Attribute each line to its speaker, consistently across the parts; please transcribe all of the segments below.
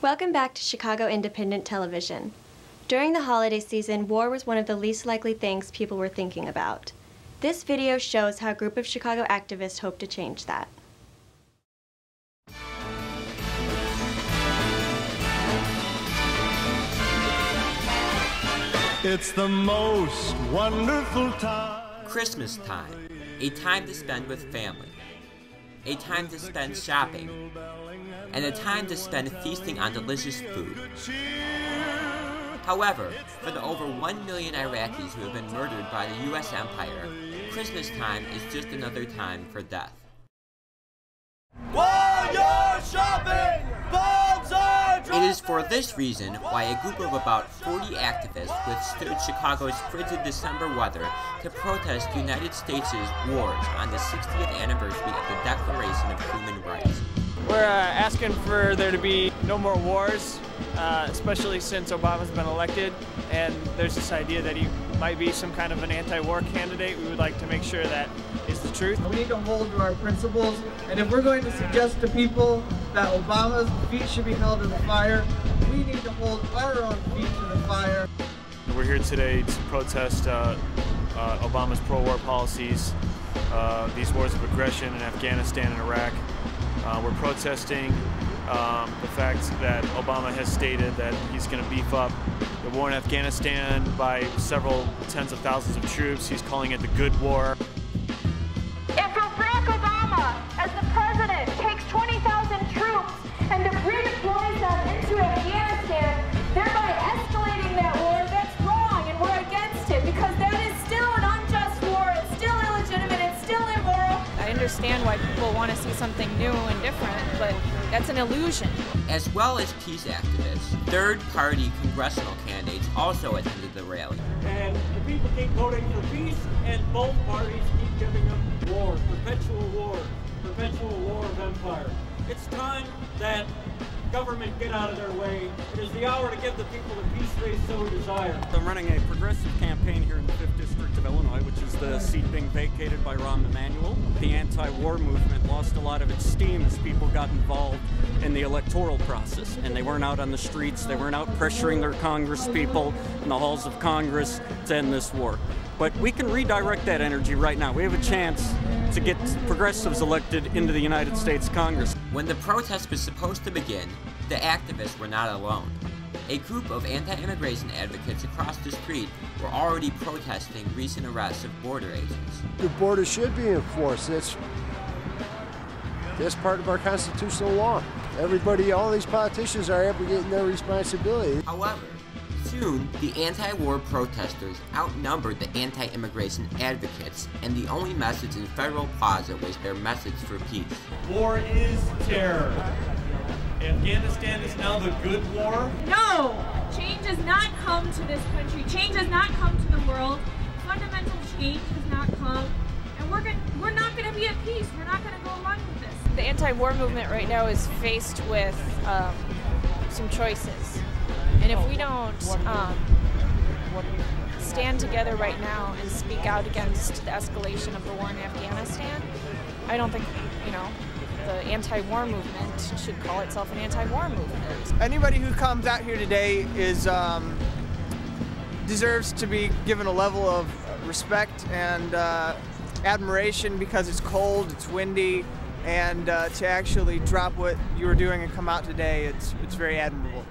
Speaker 1: Welcome back to Chicago Independent Television. During the holiday season, war was one of the least likely things people were thinking about. This video shows how a group of Chicago activists hope to change that.
Speaker 2: It's the most wonderful time.
Speaker 3: Christmas time, a time to spend with family, a time to spend shopping, and a time to spend feasting on delicious food. However, for the over 1 million Iraqis who have been murdered by the U.S. Empire, Christmas time is just another time for death.
Speaker 2: While you're shopping, bombs are dropping.
Speaker 3: It is for this reason why a group of about 40 activists withstood Chicago's frigid December weather to protest the United States' wars on the 60th anniversary of the Declaration of Human Rights.
Speaker 4: We're asking for there to be no more wars, especially since Obama's been elected, and there's this idea that he might be some kind of an anti-war candidate. We would like to make sure that is the truth.
Speaker 5: We need to hold to our principles, and if we're going to suggest to people that Obama's feet should be held to the fire, we need to hold our own feet to the fire.
Speaker 4: We're here today to protest Obama's pro-war policies, these wars of aggression in Afghanistan and Iraq. We're protesting the fact that Obama has stated that he's going to beef up the war in Afghanistan by several tens of thousands of troops. He's calling it the good war.
Speaker 6: If Barack Obama, as the president, takes 20,000 troops and redeploys them into Afghanistan, thereby escalating that war, that's wrong, and we're against it, because that is still an unjust war. It's still illegitimate. It's still immoral.
Speaker 7: I understand why people want to see something new and different, but that's an illusion.
Speaker 3: As well as peace activists, third-party congressional candidates also attended the rally.
Speaker 8: And the people keep voting for peace, and both parties keep giving them war, perpetual war of empire. It's time that government get out of their way. It is the hour to give the people the peace they so desire.
Speaker 9: I'm running a progressive campaign here in the 5th District of Illinois, which is the seat being vacated by Rahm Emanuel. The anti-war movement lost a lot of its steam as people got involved in the electoral process, and they weren't out on the streets, they weren't out pressuring their Congress people in the halls of Congress to end this war. But we can redirect that energy right now. We have a chance to get progressives elected into the United States Congress.
Speaker 3: When the protest was supposed to begin, the activists were not alone. A group of anti-immigration advocates across the street were already protesting recent arrests of border agents.
Speaker 10: The border should be enforced. That's part of our constitutional law. Everybody, all these politicians are abrogating their responsibility.
Speaker 3: However, soon, the anti-war protesters outnumbered the anti-immigration advocates, and the only message in Federal Plaza was their message for peace.
Speaker 8: War is terror. Afghanistan is now the good war.
Speaker 6: No! Change has not come to this country. Change has not come to the world. Fundamental change has not come. And we're not going to be at peace. We're not going to go along with this.
Speaker 7: The anti-war movement right now is faced with some choices. And if we don't stand together right now and speak out against the escalation of the war in Afghanistan, I don't think, the anti-war movement should call itself an anti-war movement.
Speaker 5: Anybody who comes out here today is deserves to be given a level of respect and admiration, because it's cold, it's windy, and to actually drop what you were doing and come out today, it's very admirable.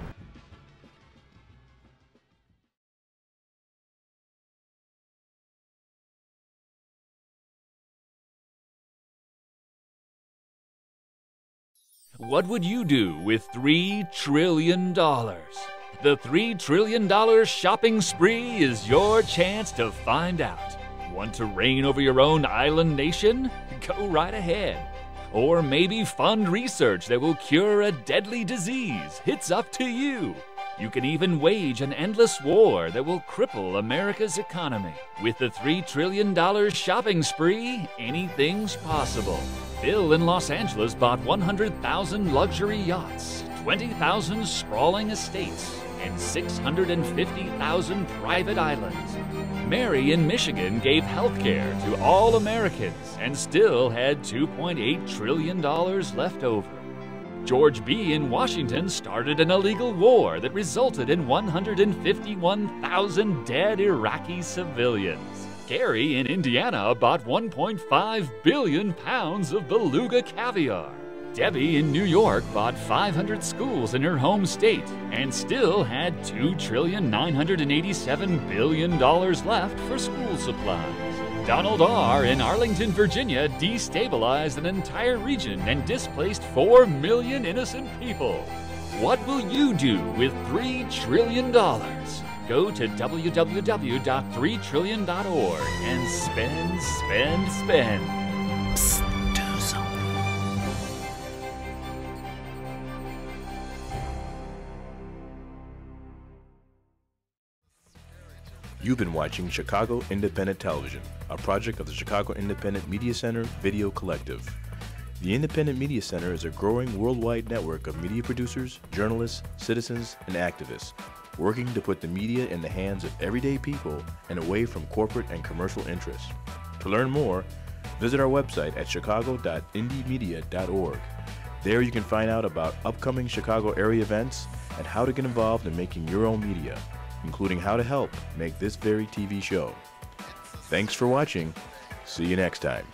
Speaker 11: What would you do with $3 trillion? The $3 trillion shopping spree is your chance to find out. Want to reign over your own island nation? Go right ahead. Or maybe fund research that will cure a deadly disease. It's up to you. You can even wage an endless war that will cripple America's economy. With the $3 trillion shopping spree, anything's possible. Bill in Los Angeles bought 100,000 luxury yachts, 20,000 sprawling estates, and 650,000 private islands. Mary in Michigan gave health care to all Americans and still had $2.8 trillion left over. George B. in Washington started an illegal war that resulted in 151,000 dead Iraqi civilians. Gary in Indiana bought 1.5 billion pounds of beluga caviar. Debbie in New York bought 500 schools in her home state and still had $2,987 billion left for school supplies. Donald R. in Arlington, Virginia destabilized an entire region and displaced 4 million innocent people. What will you do with $3 trillion? Go to www.3trillion.org and spend, spend, spend. Psst, do something.
Speaker 12: You've been watching Chicago Independent Television, a project of the Chicago Independent Media Center Video Collective. The Independent Media Center is a growing worldwide network of media producers, journalists, citizens, and activists, working to put the media in the hands of everyday people and away from corporate and commercial interests. To learn more, visit our website at chicago.indymedia.org. There you can find out about upcoming Chicago area events and how to get involved in making your own media, including how to help make this very TV show. Thanks for watching. See you next time.